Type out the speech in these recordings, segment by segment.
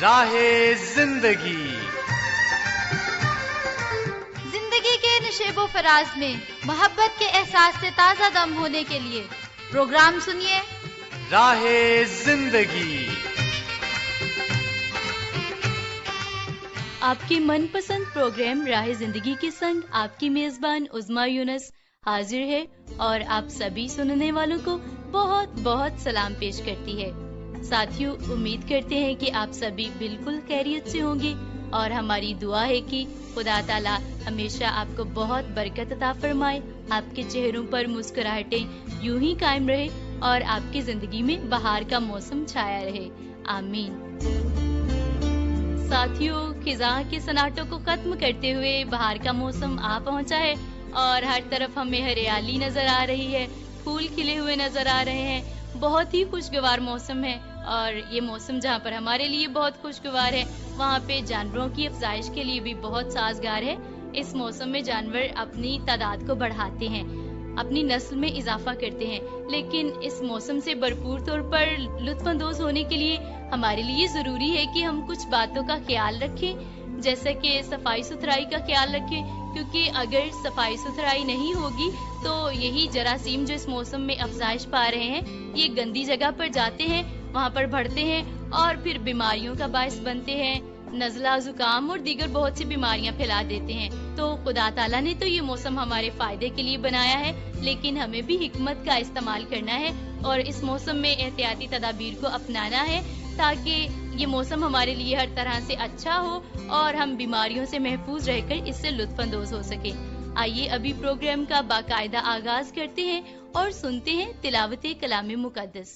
راہ زندگی کے نشیب و فراز میں محبت کے احساس سے تازہ دم ہونے کے لیے پروگرام سنیے راہ زندگی۔ آپ کی من پسند پروگرام راہ زندگی کے سنگ آپ کی میزبان عظمیٰ یونس حاضر ہے اور آپ سبھی سننے والوں کو بہت بہت سلام پیش کرتی ہے۔ ساتھیوں، امید کرتے ہیں کہ آپ سبھی بالکل خیریت سے ہوں گے اور ہماری دعا ہے کہ خدا تعالیٰ ہمیشہ آپ کو بہت برکت عطا فرمائے، آپ کے چہروں پر مسکراہٹیں یوں ہی قائم رہے اور آپ کی زندگی میں بہار کا موسم چھایا رہے، آمین۔ ساتھیوں، خزاں کے سناٹوں کو ختم کرتے ہوئے بہار کا موسم آ پہنچا ہے اور ہر طرف ہمیں ہریالی نظر آ رہی ہے، پھول کھلے ہوئے نظر آ رہے ہیں، بہت ہی خوشگوار موسم ہے۔ اور یہ موسم جہاں پر ہمارے لیے بہت خوشگوار ہے، وہاں پہ جانوروں کی افزائش کے لیے بھی بہت سازگار ہے۔ اس موسم میں جانور اپنی تعداد کو بڑھاتے ہیں، اپنی نسل میں اضافہ کرتے ہیں، لیکن اس موسم سے بھرپور طور پر لطف اندوز ہونے کے لیے ہمارے لیے ضروری ہے کہ ہم کچھ باتوں کا خیال رکھیں، جیسے کہ صفائی ستھرائی کا خیال رکھیں، کیونکہ اگر صفائی ستھرائی نہیں ہوگی تو یہی جراثیم جو اس موسم میں افزائش پا رہے ہیں، یہ گندی جگہ پر جاتے ہیں، وہاں پر بڑھتے ہیں اور پھر بیماریوں کا باعث بنتے ہیں، نزلہ، زکام اور دیگر بہت سی بیماریاں پھیلا دیتے ہیں۔ تو خدا تعالیٰ نے تو یہ موسم ہمارے فائدے کے لیے بنایا ہے، لیکن ہمیں بھی حکمت کا استعمال کرنا ہے اور اس موسم میں احتیاطی تدابیر کو اپنانا ہے تاکہ یہ موسم ہمارے لیے ہر طرح سے اچھا ہو اور ہم بیماریوں سے محفوظ رہ کر اس سے لطف اندوز ہو سکیں۔ آئیے ابھی پروگرام کا باقاعدہ آغاز کرتے ہیں اور سنتے ہیں تلاوت کلام مقدس۔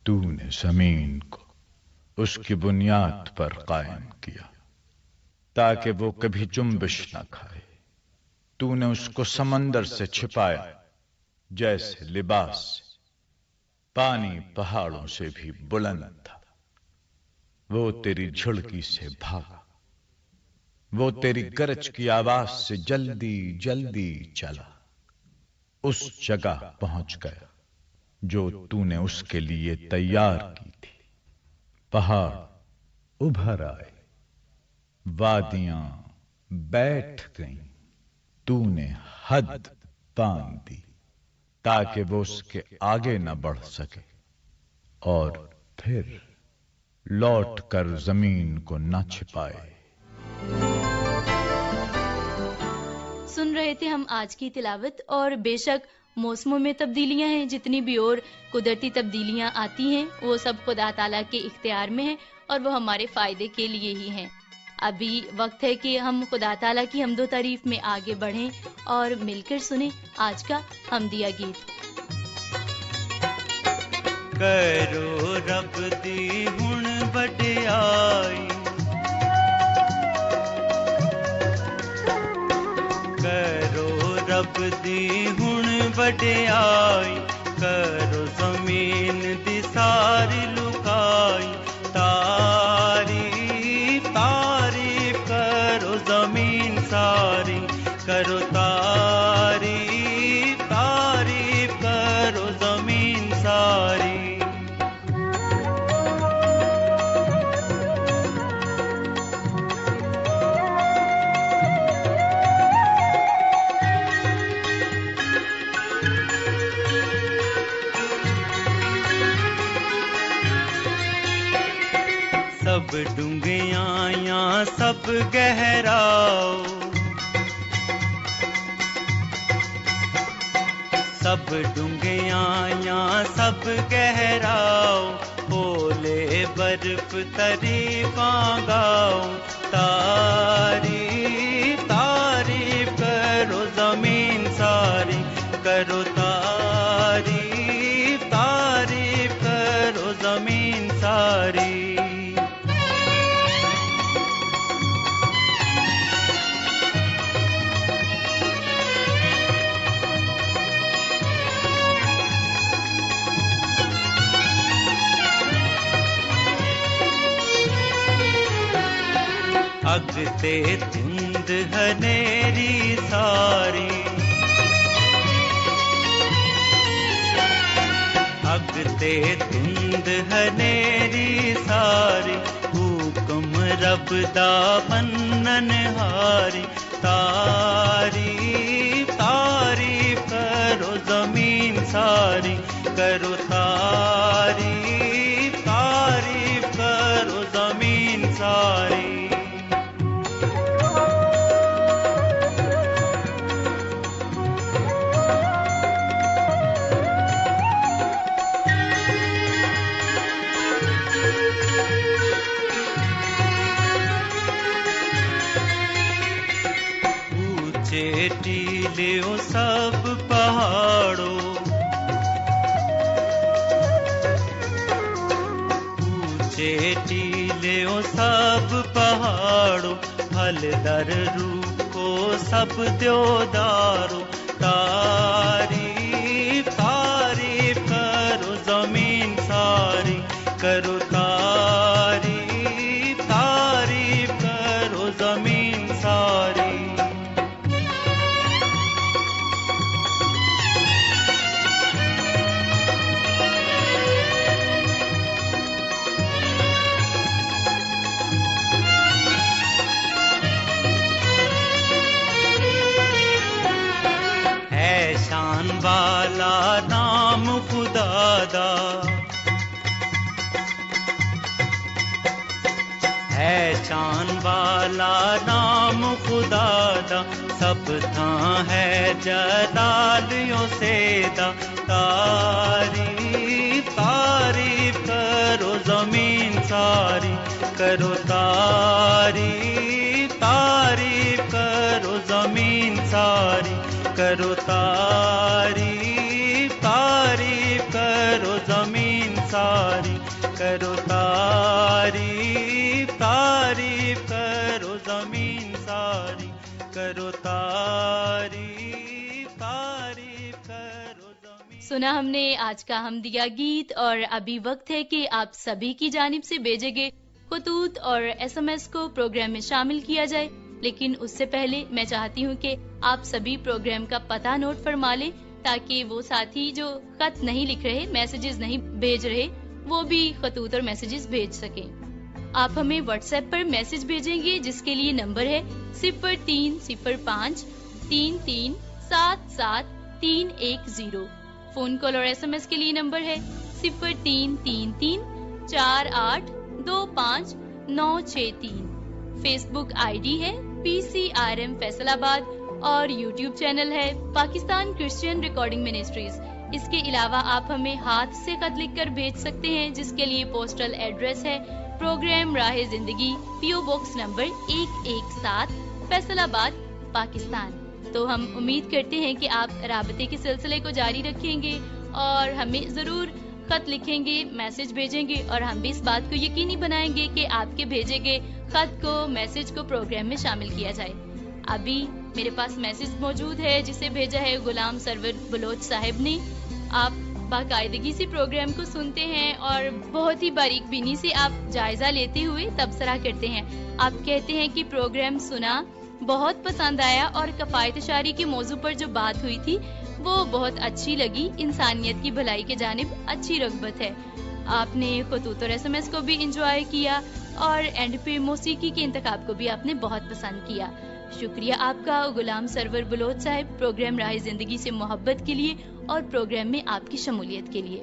تو نے زمین کو اس کی بنیاد پر قائم کیا تاکہ وہ کبھی جنبش نہ کھائے۔ تو نے اس کو سمندر سے چھپایا جیسے لباس سے، پانی پہاڑوں سے بھی بلند تھا، وہ تیری جھڑکی سے بھاگا، وہ تیری گرج کی آواز سے جلدی جلدی چلا، اس جگہ پہنچ گیا جو تو نے اس کے لیے تیار کی تھی۔ پہاڑ ابھر آئے، وادیاں بیٹھ گئیں، تو نے حد باندھ دی تاکہ وہ اس کے آگے نہ بڑھ سکے اور پھر لوٹ کر زمین کو نہ چھپائے۔ سن رہے تھے ہم آج کی تلاوت، اور بے شک موسموں میں تبدیلیاں ہیں، جتنی بھی اور قدرتی تبدیلیاں آتی ہیں وہ سب خدا تعالیٰ کے اختیار میں ہیں اور وہ ہمارے فائدے کے لیے ہی ہیں۔ ابھی وقت ہے کہ ہم خدا تعالیٰ کی حمد و تعریف میں آگے بڑھیں اور مل کر سنیں آج کا حمدیہ گیت۔ کرو رب دی ہن وڈیائی، کرو رب دی ہن وڈیائی، کرو زمین دی ساری لکائی، تعریف تعریف کرو زمین ساری، کرو تعریف تعریف کرو زمین ساری۔ سب ڈونگیاں یا سب گہراؤ، سب ڈونگیاں یا سب گہراؤ، اولے برف تعریفاں گاؤ، تعریف تعریف کرو زمین ساری، کرو تعریف تعریف کرو زمین ساری۔ اگ تے دھند ہنیری ساری، اگ تے دھند ہنیری ساری، رب دا بنن ہاری تعریف تعریف کرو زمین ساری کرو تعریف تعریف کرو زمین ساری ٹیلے سب پہاڑوں اونچے ٹیلے سب پہاڑوں پھل در روح کو سب دیودارو تعریف تعریف کرو زمین ساری کرو تعریف تعریف کرو زمین ساری والا نام خدا دا ہے شان والا نام خدا دا سب تھاں ہے جلالیوں سے دا تعریف تعریف کرو زمین ساری کرو تعریف تعریف کرو زمین ساری کرو تعریف تعریف کرو زمین ساری کرو تعریف تعریف کرو زمین ساری کرو تعریف تعریف کرو زمین. سنا ہم نے آج کا حمدیہ گیت، اور ابھی وقت ہے کہ آپ سبھی کی جانب سے بھیجے گئے خطوط اور SMS کو پروگرام میں شامل کیا جائے. لیکن اس سے پہلے میں چاہتی ہوں کہ آپ سبھی پروگرام کا پتہ نوٹ فرما لیں تاکہ وہ ساتھی جو خط نہیں لکھ رہے، میسیجز نہیں بھیج رہے، وہ بھی خطوط اور میسیجز بھیج سکیں. آپ ہمیں واٹس ایپ پر میسج بھیجیں گے جس کے لیے نمبر ہے 030533773710. فون کال اور SMS کے لیے نمبر ہے 0333482596 فیس بک آئی ڈی ہے PCRM فیصل آباد اور یوٹیوب چینل ہے پاکستان کرسچین ریکارڈنگ منسٹریز. اس کے علاوہ آپ ہمیں ہاتھ سے خط لکھ کر بھیج سکتے ہیں جس کے لیے پوسٹل ایڈریس ہے پروگرام راہ زندگی PO باکس نمبر 117 فیصل آباد پاکستان. تو ہم امید کرتے ہیں کہ آپ رابطے کے سلسلے کو جاری رکھیں گے اور ہمیں ضرور خط لکھیں گے، میسج بھیجیں گے، اور ہم بھی اس بات کو یقینی بنائیں گے کہ آپ کے بھیجے گئے خط کو، میسج کو پروگرام میں شامل کیا جائے. ابھی میرے پاس میسج موجود ہے جسے بھیجا ہے غلام سرور بلوچ صاحب نے. آپ باقاعدگی سے پروگرام کو سنتے ہیں اور بہت ہی باریک بینی سے آپ جائزہ لیتے ہوئے تبصرہ کرتے ہیں. آپ کہتے ہیں کہ پروگرام سنا، بہت پسند آیا، اور کفایت شاری کے موضوع پر جو بات ہوئی تھی وہ بہت اچھی لگی. انسانیت کی بھلائی کے جانب اچھی رغبت ہے. آپ نے خطوط اور SMS کو بھی انجوائے کیا اور اینڈ پہ موسیقی کے انتخاب کو بھی آپ نے بہت پسند کیا. شکریہ آپ کا غلام سرور بلوچ صاحب پروگرام راہ زندگی سے محبت کے لیے اور پروگرام میں آپ کی شمولیت کے لیے.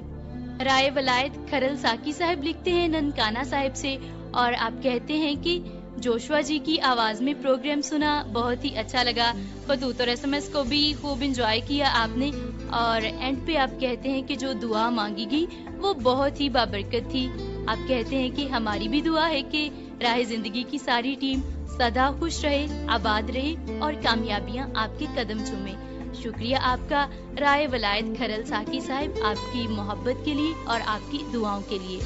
رائے ولایت کھرل ساکی صاحب لکھتے ہیں ننکانہ صاحب سے، اور آپ کہتے ہیں کہ جوشوا جی کی آواز میں پروگرام سنا، بہت ہی اچھا لگا. خطوط اور SMS کو بھی خوب انجوائے کیا آپ نے، اور اینڈ پہ آپ کہتے ہیں کہ جو دعا مانگی گئی وہ بہت ہی بابرکت تھی. آپ کہتے ہیں کہ ہماری بھی دعا ہے کہ راہ زندگی کی ساری ٹیم سدا خوش رہے، آباد رہے اور کامیابیاں آپ کے قدم چومے. شکریہ آپ کا رائے ولایت کھرل ساکی صاحب، آپ کی محبت کے لیے اور آپ کی دعاؤں کے لیے.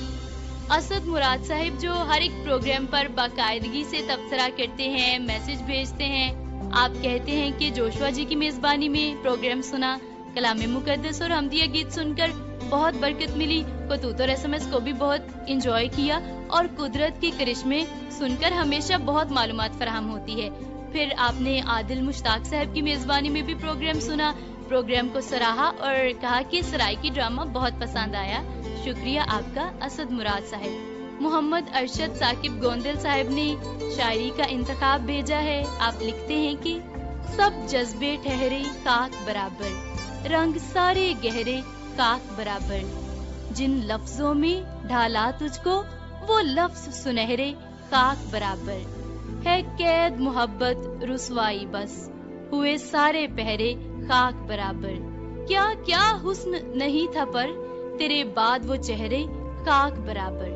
اسد مراد صاحب جو ہر ایک پروگرام پر باقاعدگی سے تبصرہ کرتے ہیں، میسج بھیجتے ہیں، آپ کہتے ہیں کہ جوشوا جی کی میزبانی میں پروگرام سنا، کلام مقدس اور حمدیہ گیت سن کر بہت برکت ملی. خطوط اور SMS کو بھی بہت انجوائے کیا، اور قدرت کے کرشمے سن کر ہمیشہ بہت معلومات فراہم ہوتی ہے. پھر آپ نے عادل مشتاق صاحب کی میزبانی میں بھی پروگرام سنا، پروگرام کو سراہا اور کہا کہ سرائکی ڈرامہ بہت پسند آیا. شکریہ آپ کا اسد مراد صاحب. محمد ارشد ثاقب گوندل صاحب نے شاعری کا انتخاب بھیجا ہے. آپ لکھتے ہیں کہ سب جذبے ٹھہرے خاک برابر، رنگ سارے گہرے خاک برابر، جن لفظوں میں ڈھالا تجھ کو وہ لفظ سنہرے خاک برابر، ہے قید محبت رسوائی بس، ہوئے سارے پہرے خاک برابر، کیا کیا حسن نہیں تھا پر تیرے بعد وہ چہرے خاک برابر.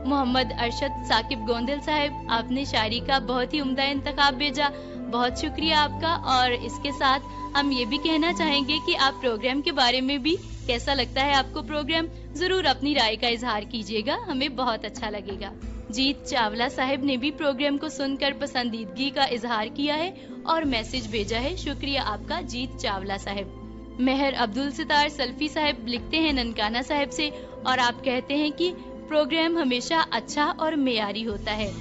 محمد ارشد ثاقب گوندل صاحب، آپ نے شاعری کا بہت ہی عمدہ انتخاب بھیجا، بہت شکریہ آپ کا. اور اس کے ساتھ ہم یہ بھی کہنا چاہیں گے کہ آپ پروگرام کے بارے میں بھی کیسا لگتا ہے آپ کو پروگرام، ضرور اپنی رائے کا اظہار کیجیے گا، ہمیں بہت اچھا لگے گا. جیت چاولہ صاحب نے بھی پروگرام کو سن کر پسندیدگی کا اظہار کیا ہے اور میسج بھیجا ہے. شکریہ آپ کا جیت چاولہ صاحب. مہر عبدالستار سلفی صاحب لکھتے ہیں ننکانہ صاحب سے، اور آپ کہتے ہیں کہ پروگرام ہمیشہ اچھا اور معیاری ہوتا ہے.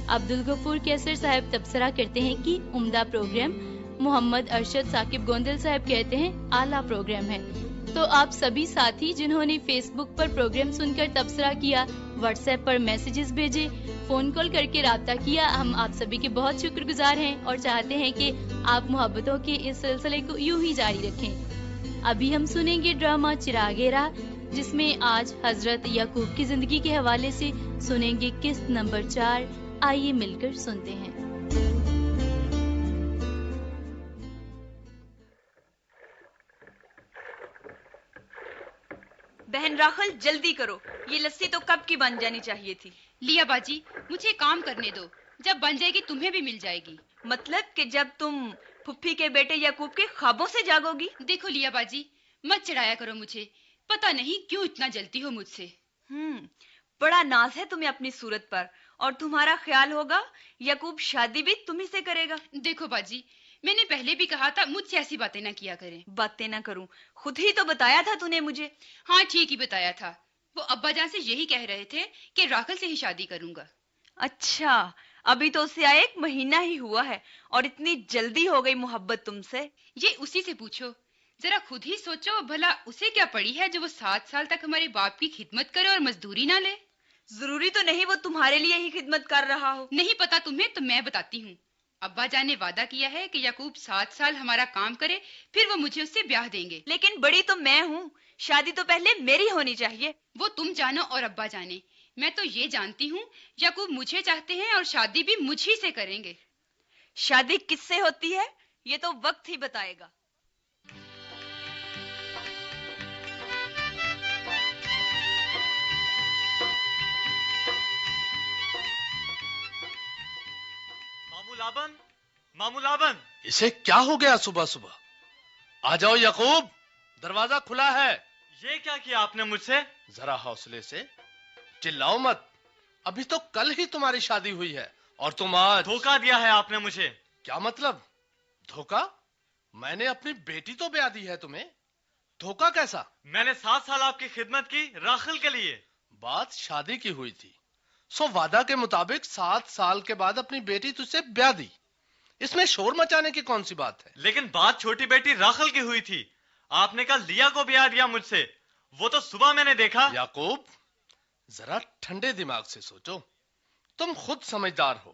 عبدالغفور کیسر صاحب تبصرہ کرتے ہیں کہ عمدہ پروگرام. محمد ارشد ثاقب گوندل صاحب کہتے ہیں اعلیٰ پروگرام ہے. تو آپ سبھی ساتھی جنہوں نے فیس بک پر پروگرام سن کر تبصرہ کیا، واٹس ایپ پر میسیجز بھیجے، فون کال کر کے رابطہ کیا، ہم آپ سبھی کے بہت شکر گزار ہیں اور چاہتے ہیں کہ آپ محبتوں کے اس سلسلے کو یوں ہی جاری رکھیں. ابھی ہم سنیں گے ڈرامہ چراغ راہ، جس میں آج حضرت یعقوب کی زندگی کے حوالے سے سنیں گے قسط نمبر 4. آئیے مل کر سنتے ہیں. بہن راخل جلدی کرو، یہ لسی تو کب کی بن جانی چاہیے تھی. لیا باجی مجھے کام کرنے دو، جب بن جائے گی تمہیں بھی مل جائے گی. مطلب کہ جب تم پھپھی کے بیٹے یعقوب کے خوابوں سے جاگو گی. دیکھو لیا باجی مت چڑھایا کرو مجھے، پتہ نہیں کیوں اتنا جلتی ہو مجھ سے. بڑا ناز ہے تمہیں اپنی صورت پر، اور تمہارا خیال ہوگا یعقوب شادی بھی تمہیں سے کرے گا. دیکھو باجی میں نے پہلے بھی کہا تھا مجھ سے ایسی باتیں نہ کیا کریں. باتیں نہ کروں، خود ہی تو بتایا تھا تو نے مجھے. ہاں ٹھیک ہی بتایا تھا، وہ ابا جان سے یہی کہہ رہے تھے کہ راخل سے ہی شادی کروں گا. اچھا، ابھی تو اسے آئے 1 مہینہ ہی ہوا ہے اور اتنی جلدی ہو گئی محبت تم سے. یہ اسی سے پوچھو، ذرا خود ہی سوچو بھلا اسے کیا پڑی ہے جو وہ 7 سال تک ہمارے باپ کی خدمت کرے اور مزدوری نہ لے. ضروری تو نہیں وہ تمہارے لیے ہی خدمت کر رہا ہو. نہیں پتا تمہیں تو میں بتاتی ہوں. ابا جان نے وعدہ کیا ہے کہ یعقوب 7 سال ہمارا کام کرے پھر وہ مجھے اس سے بیاہ دیں گے. لیکن بڑی تو میں ہوں، شادی تو پہلے میری ہونی چاہیے. وہ تم جانو اور ابا جانے، میں تو یہ جانتی ہوں یعقوب مجھے چاہتے ہیں اور شادی بھی مجھ ہی سے کریں گے. شادی کس سے ہوتی ہے یہ تو وقت ہی بتائے گا. مامو لابن، اسے کیا ہو گیا صبح صبح؟ آ جاؤ یعقوب، دروازہ کھلا ہے. یہ کیا کیا آپ نے مجھ سے؟ ذرا حوصلے سے، چلاؤ مت. ابھی تو کل ہی تمہاری شادی ہوئی ہے اور تم آج دھوکہ دیا ہے آپ نے مجھے. کیا مطلب؟ دھوکہ؟ میں نے اپنی بیٹی تو بیاہ دی ہے تمہیں، دھوکہ کیسا؟ میں نے 7 سال آپ کی خدمت کی راخل کے لیے. بات شادی کی ہوئی تھی، سو وعدہ کے مطابق 7 سال کے بعد اپنی بیٹی تجھ سے بیاہ دی. اس میں شور مچانے کی کون سی بات ہے؟ لیکن بات چھوٹی بیٹی راخل کی ہوئی تھی. آپ نے کہا لیا کو بیاہ دیا مجھ سے، وہ تو صبح میں نے دیکھا. یعقوب ذرا ٹھنڈے دماغ سے سوچو، تم خود سمجھدار ہو.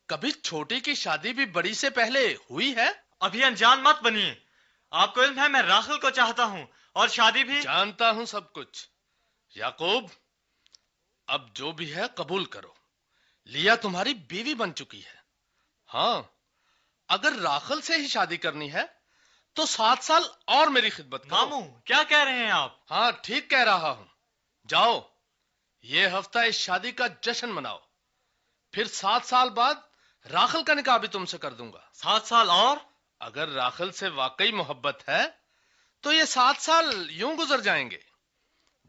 کبھی چھوٹی کی شادی بھی بڑی سے پہلے ہوئی ہے؟ ابھی انجان مت بنیے. آپ کو علم ہے میں راخل کو چاہتا ہوں اور شادی بھی. جانتا ہوں سب کچھ. یعقوب اب جو بھی ہے قبول کرو، لیا تمہاری بیوی بن چکی ہے. ہاں اگر راخل سے ہی شادی کرنی ہے تو 7 سال اور میری خدمت کرو. ماموں کیا کہہ رہے ہیں آپ؟ ہاں ٹھیک کہہ رہا ہوں. جاؤ یہ ہفتہ اس شادی کا جشن مناؤ، پھر 7 سال بعد راخل کا نکاح بھی تم سے کر دوں گا. 7 سال اور؟ اگر راخل سے واقعی محبت ہے تو یہ 7 سال یوں گزر جائیں گے.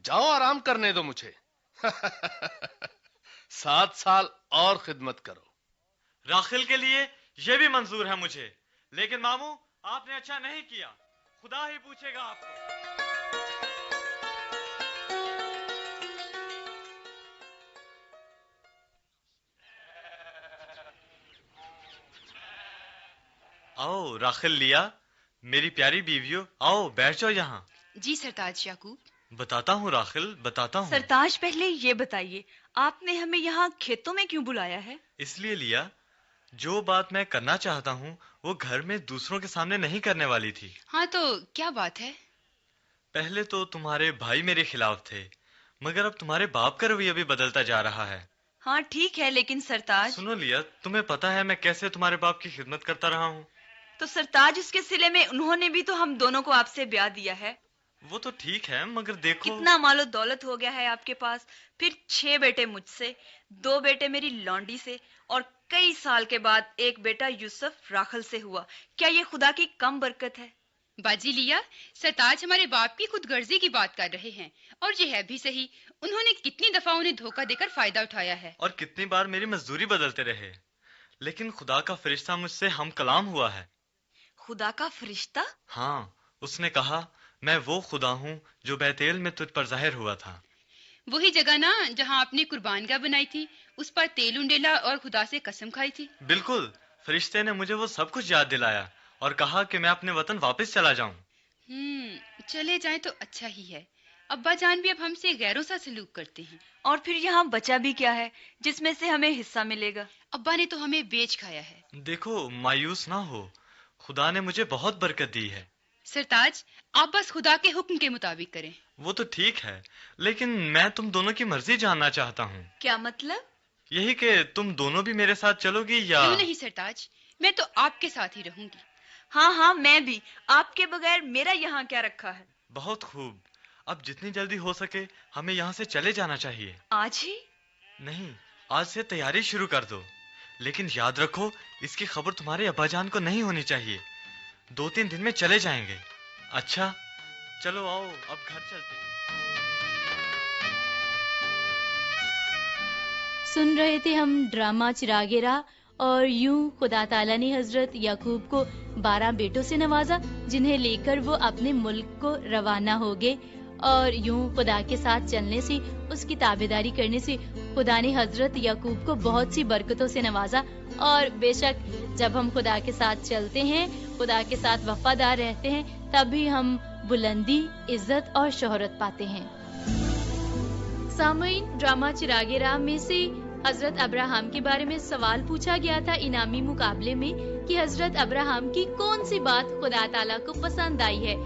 جاؤ آرام کرنے دو مجھے. 7 سال اور خدمت کرو. راخل کے لیے یہ بھی منظور ہے مجھے، لیکن ماموں آپ نے اچھا نہیں کیا. خدا ہی پوچھے گا آپ کو. آؤ راخل لیا، میری پیاری بیویو، آؤ بیٹھ جاؤ یہاں. جی سرتاج یعقوب. بتاتا ہوں راخل، بتاتا ہوں. سرتاج پہلے یہ بتائیے آپ نے ہمیں یہاں کھیتوں میں کیوں بلایا ہے؟ اس لیے لیا، جو بات میں کرنا چاہتا ہوں وہ گھر میں دوسروں کے سامنے نہیں کرنے والی تھی۔ ہاں تو کیا بات ہے؟ پہلے تو تمہارے بھائی میرے خلاف تھے، مگر اب تمہارے باپ کا رویہ بھی بدلتا جا رہا ہے۔ ہاں ٹھیک ہے، لیکن سرتاج… سنو لیا، تمہیں پتا ہے میں کیسے تمہارے باپ کی خدمت کرتا رہا ہوں۔ تو سرتاج اس کے صلے میں انہوں نے بھی تو ہم دونوں کو آپ سے بیاہ دیا ہے۔ وہ تو ٹھیک ہے، مگر دیکھو کتنا مال و دولت ہو گیا ہے آپ کے پاس، پھر 6 بیٹے مجھ سے، 2 بیٹے میری لونڈی سے، اور کئی سال کے بعد ایک بیٹا یوسف راکھل سے ہوا۔ کیا یہ خدا کی کم برکت ہے؟ باجی لیا، سرتاج ہمارے باپ کی خود غرضی کی بات کر رہے ہیں، اور یہ ہے بھی صحیح۔ انہوں نے کتنی دفعہ انہیں دھوکہ دے کر فائدہ اٹھایا ہے، اور کتنی بار میری مزدوری بدلتے رہے، لیکن خدا کا فرشتہ مجھ سے ہم کلام ہوا ہے۔ خدا کا فرشتہ؟ ہاں، اس نے کہا میں وہ خدا ہوں جو بیتیل میں تجھ پر ظاہر ہوا تھا۔ وہی جگہ نا جہاں آپ نے قربان گاہ بنائی تھی، اس پر تیل انڈیلا اور خدا سے قسم کھائی تھی۔ بالکل، فرشتے نے مجھے وہ سب کچھ یاد دلایا اور کہا کہ میں اپنے وطن واپس چلا جاؤں۔ چلے جائیں تو اچھا ہی ہے۔ ابا جان بھی اب ہم سے غیروں سا سلوک کرتے ہیں۔ اور پھر یہاں بچا بھی کیا ہے جس میں سے ہمیں حصہ ملے گا؟ ابا نے تو ہمیں بیچ کھایا ہے۔ دیکھو، مایوس نہ ہو، خدا نے مجھے بہت برکت دی ہے۔ سرتاج، آپ بس خدا کے حکم کے مطابق کریں۔ وہ تو ٹھیک ہے، لیکن میں تم دونوں کی مرضی جاننا چاہتا ہوں۔ کیا مطلب؟ یہی کہ تم دونوں بھی میرے ساتھ چلو گی یا… کیوں نہیں سرتاج، میں تو آپ کے ساتھ ہی رہوں گی۔ ہاں میں بھی۔ آپ کے بغیر میرا یہاں کیا رکھا ہے؟ بہت خوب، اب جتنی جلدی ہو سکے ہمیں یہاں سے چلے جانا چاہیے۔ آج ہی؟ نہیں، آج سے تیاری شروع کر دو، لیکن یاد رکھو اس کی خبر تمہارے ابا جان کو نہیں ہونی چاہیے۔ 2-3 دن میں چلے جائیں گے۔ اچھا چلو آؤ اب گھر چلتے ہیں۔ سن رہے تھے ہم ڈرامہ چراغ راہ، اور یوں خدا تعالیٰ نے حضرت یعقوب کو 12 بیٹوں سے نوازا جنہیں لے کر وہ اپنے ملک کو روانہ ہو گئے، اور یوں خدا کے ساتھ چلنے سے، اس کی تابعداری کرنے سے خدا نے حضرت یعقوب کو بہت سی برکتوں سے نوازا۔ اور بے شک جب ہم خدا کے ساتھ چلتے ہیں، خدا کے ساتھ وفادار رہتے ہیں، تبھی ہم بلندی، عزت اور شہرت پاتے ہیں۔ سامعین، ڈرامہ چراغ راہ میں سے حضرت ابراہیم کے بارے میں سوال پوچھا گیا تھا انعامی مقابلے میں کہ حضرت ابراہیم کی کون سی بات خدا تعالیٰ کو پسند آئی ہے۔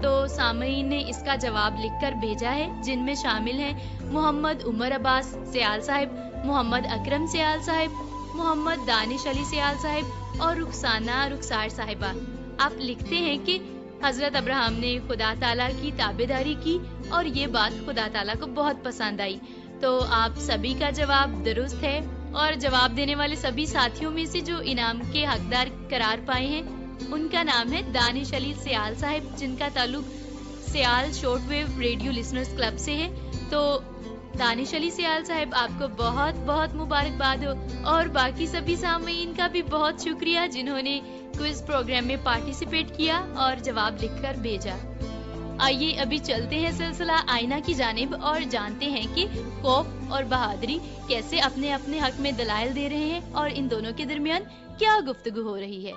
تو سامعین نے اس کا جواب لکھ کر بھیجا ہے، جن میں شامل ہیں محمد عمر عباس سیال صاحب، محمد اکرم سیال صاحب، محمد دانش علی سیال صاحب اور رخسانہ رخسار صاحبہ۔ آپ لکھتے ہیں کہ حضرت ابراہیم نے خدا تعالیٰ کی تابعداری کی اور یہ بات خدا تعالیٰ کو بہت پسند آئی۔ تو آپ سبھی کا جواب درست ہے، اور جواب دینے والے سبھی ساتھیوں میں سے جو انعام کے حقدار قرار پائے ہیں ان کا نام ہے دانش علی سیال صاحب، جن کا تعلق Sial short wave radio listeners club سے ہے۔ تو دانش علی سیال صاحب، آپ کو بہت بہت مبارکباد ہو، اور باقی سبھی سامعین کا بھی بہت شکریہ جنہوں نے کوئز پروگرام میں پارٹیسپیٹ کیا اور جواب لکھ کر بھیجا۔ آئیے ابھی چلتے ہیں سلسلہ آئینہ کی جانب اور جانتے ہیں کہ خوف اور بہادری کیسے اپنے اپنے حق میں دلائل دے رہے ہیں اور ان دونوں کے درمیان کیا گفتگو ہو رہی ہے۔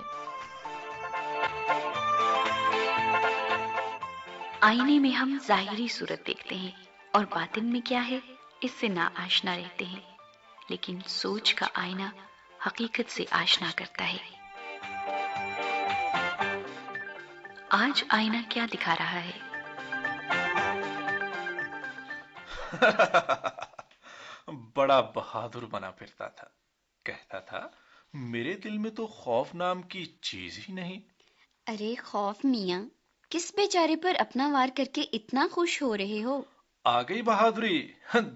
آئینے میں ہم ظاہری صورت دیکھتے ہیں اور باطن میں کیا ہے اس سے نا آشنا رہتے ہیں، لیکن سوچ کا آئینہ حقیقت سے آشنا کرتا ہے۔ آج آئینہ کیا دکھا رہا ہے؟ بڑا بہادر بنا پھرتا تھا، کہتا تھا میرے دل میں تو خوف نام کی چیز ہی نہیں۔ ارے خوف میاں، کس بیچارے پر اپنا وار کر کے اتنا خوش ہو رہے ہو؟ آ گئی بہادری،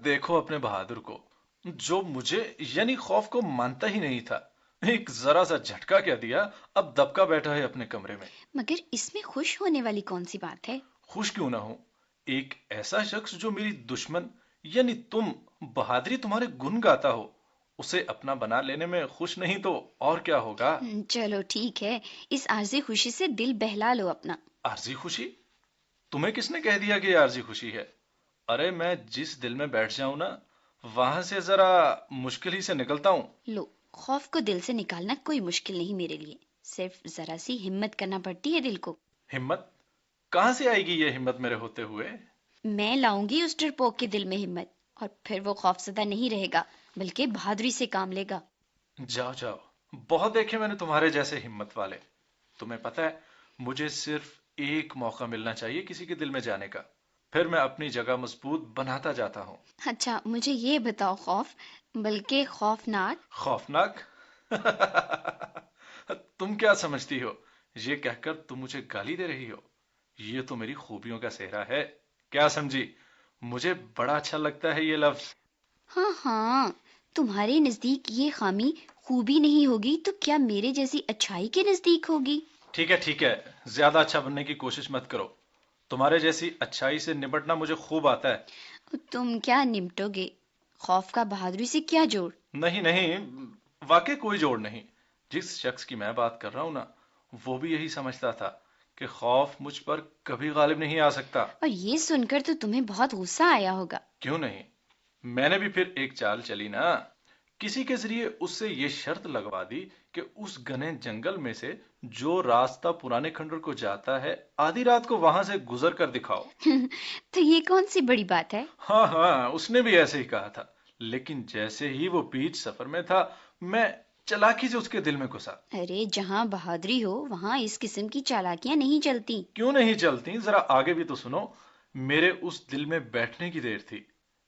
دیکھو اپنے بہادر کو، جو مجھے یعنی خوف کو مانتا ہی نہیں تھا، ایک ذرا سا جھٹکا کیا دیا، اب دبکا بیٹھا ہے اپنے کمرے میں۔ مگر اس میں خوش ہونے والی کون سی بات ہے؟ خوش کیوں نہ ہوں، ایک ایسا شخص جو میری دشمن یعنی تم بہادری تمہارے گن گاتا ہو، اسے اپنا بنا لینے میں خوش نہیں تو اور کیا ہوگا؟ چلو ٹھیک ہے، اس عارضی خوشی سے دل بہلا لو اپنا۔ عارضی خوشی؟ تمہیں کس نے کہہ دیا کہ یہ عارضی خوشی ہے؟ ارے میں جس دل میں بیٹھ جاؤں نا، وہاں سے ذرا مشکل ہی سے نکلتا ہوں۔ لو، خوف کو دل سے نکالنا کوئی مشکل نہیں میرے لیے، صرف ذرا سی ہمت کرنا پڑتی ہے دل کو۔ ہمت؟ کہاں سے آئے گی یہ ہمت میرے ہوتے ہوئے؟ میں لاؤں گی اس ڈرپوک کے دل میں ہمت، اور پھر وہ خوفزدہ نہیں رہے گا بلکہ بہادری سے کام لے گا۔ جاؤ جاؤ، بہت دیکھے میں نے تمہارے جیسے ہمت والے۔ تمہیں پتہ ہے مجھے صرف ایک موقع ملنا چاہیے کسی کے دل میں جانے کا، پھر میں اپنی جگہ مضبوط بناتا جاتا ہوں۔ اچھا مجھے یہ بتاؤ خوف بلکہ خوفناک؟ خوفناک؟ تم کیا سمجھتی ہو یہ کہہ کر تم مجھے گالی دے رہی ہو؟ یہ تو میری خوبیوں کا صحرا ہے، کیا سمجھی؟ مجھے بڑا اچھا لگتا ہے یہ لفظ۔ ہاں ہاں، تمہارے نزدیک یہ خامی خوبی نہیں ہوگی تو کیا میرے جیسی اچھائی کے نزدیک ہوگی؟ ٹھیک ہے، زیادہ اچھا بننے کی کوشش مت کرو، تمہارے جیسی اچھائی سے نپٹنا مجھے خوب آتا ہے۔ تم کیا نمٹو گے؟ خوف کا بہادری سے کیا جوڑ؟ نہیں، واقعی کوئی جوڑ نہیں۔ جس شخص کی میں بات کر رہا ہوں نا، وہ بھی یہی سمجھتا تھا کہ خوف مجھ پر کبھی غالب نہیں آ سکتا۔ اور یہ سن کر تو تمہیں بہت غصہ آیا ہوگا۔ کیوں نہیں، میں نے بھی پھر ایک چال چلی نا، کسی کے ذریعے اس سے یہ شرط لگوا دی کہ اس گھنے جنگل میں سے جو راستہ پرانے کھنڈر کو جاتا ہے آدھی رات کو وہاں سے گزر کر دکھاؤ۔ تو یہ کون سی بڑی بات ہے؟ ہاں، اس نے بھی ایسے ہی کہا تھا، لیکن جیسے ہی وہ بیچ سفر میں تھا میں چالاکی سے اس کے دل میں گھسا۔ ارے جہاں بہادری ہو وہاں اس قسم کی چالاکیاں نہیں چلتی۔ کیوں نہیں چلتی؟ ذرا آگے بھی تو سنو۔ میرے اس دل میں بیٹھنے کی دیر تھی،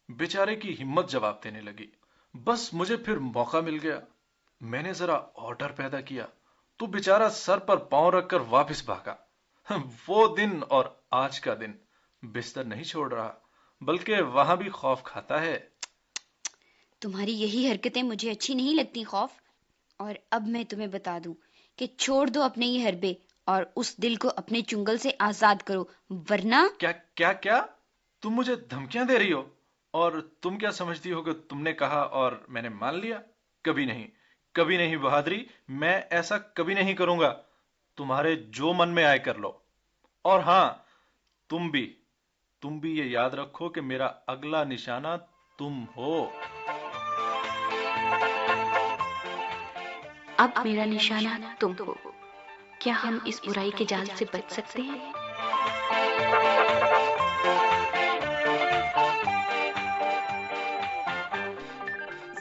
بیچارے کی ہمت جواب دینے لگی، بس مجھے پھر موقع مل گیا۔ میں نے ذرا اور ڈر پیدا کیا تو بیچارہ سر پر پاؤں رکھ کر واپس بھاگا۔ وہ دن اور آج کا دن بستر نہیں چھوڑ رہا بلکہ وہاں بھی خوف کھاتا ہے۔ تمہاری یہی حرکتیں مجھے اچھی نہیں لگتی خوف، اور اب میں تمہیں بتا دوں کہ چھوڑ دو اپنے یہ حربے اور اس دل کو اپنے چنگل سے آزاد کرو، ورنہ… کیا تم مجھے دھمکیاں دے رہی ہو؟ اور تم کیا سمجھتی ہو کہ تم نے کہا اور میں نے مان لیا؟ کبھی نہیں بہادری، میں ایسا کبھی نہیں کروں گا۔ تمہارے جو من میں آئے کر لو، اور ہاں تم بھی یہ یاد رکھو کہ میرا اگلا نشانہ تم ہو۔ اب میرا نشانہ تم ہو، کیا ہم اس برائی کے جال سے بچ سکتے ہیں؟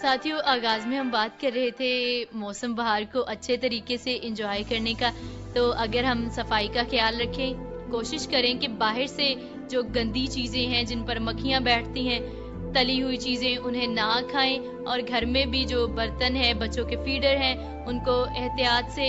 ساتھیوں، آغاز میں ہم بات کر رہے تھے موسم بہار کو اچھے طریقے سے انجوائے کرنے کا، تو اگر ہم صفائی کا خیال رکھیں، کوشش کریں کہ باہر سے جو گندی چیزیں ہیں جن پر مکھیاں بیٹھتی ہیں، تلی ہوئی چیزیں انہیں نہ کھائیں، اور گھر میں بھی جو برتن ہیں، بچوں کے فیڈر ہیں، ان کو احتیاط سے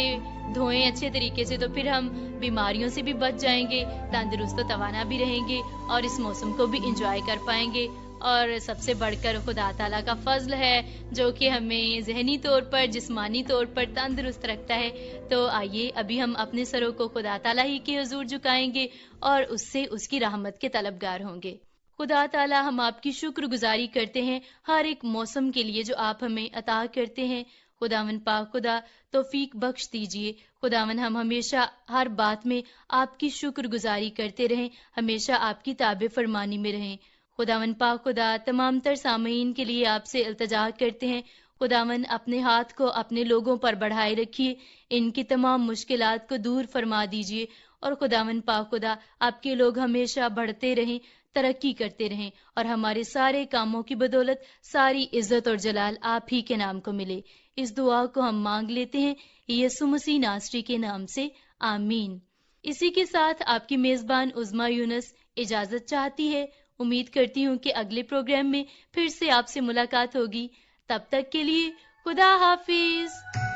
دھوئیں اچھے طریقے سے، تو پھر ہم بیماریوں سے بھی بچ جائیں گے، تندرست و توانا بھی رہیں گے اور اس موسم کو بھی انجوائے کر پائیں گے۔ اور سب سے بڑھ کر خدا تعالیٰ کا فضل ہے جو کہ ہمیں ذہنی طور پر، جسمانی طور پر تندرست رکھتا ہے۔ تو آئیے ابھی ہم اپنے سروں کو خدا تعالیٰ ہی کے حضور جھکائیں گے اور اس سے اس کی رحمت کے طلبگار ہوں گے۔ خدا تعالیٰ، ہم آپ کی شکر گزاری کرتے ہیں ہر ایک موسم کے لیے جو آپ ہمیں عطا کرتے ہیں۔ خداوند پاک خدا، توفیق بخش دیجئے۔ خداوند، ہم ہمیشہ ہر بات میں آپ کی شکر گزاری کرتے رہیں، ہمیشہ آپ کی تابع فرمانی میں رہیں۔ خداوند پاک خدا، تمام تر سامعین کے لیے آپ سے التجا کرتے ہیں، خداوند اپنے ہاتھ کو اپنے لوگوں پر بڑھائے رکھیے، ان کی تمام مشکلات کو دور فرما دیجئے، اور خداوند پاک خدا، آپ کے لوگ ہمیشہ بڑھتے رہیں، ترقی کرتے رہیں، اور ہمارے سارے کاموں کی بدولت ساری عزت اور جلال آپ ہی کے نام کو ملے۔ اس دعا کو ہم مانگ لیتے ہیں یسوع مسیح ناصری کے نام سے، آمین۔ اسی کے ساتھ آپ کی میزبان عظمیٰ یونس اجازت چاہتی ہے۔ امید کرتی ہوں کہ اگلے پروگرام میں پھر سے آپ سے ملاقات ہوگی۔ تب تک کے لیے خدا حافظ۔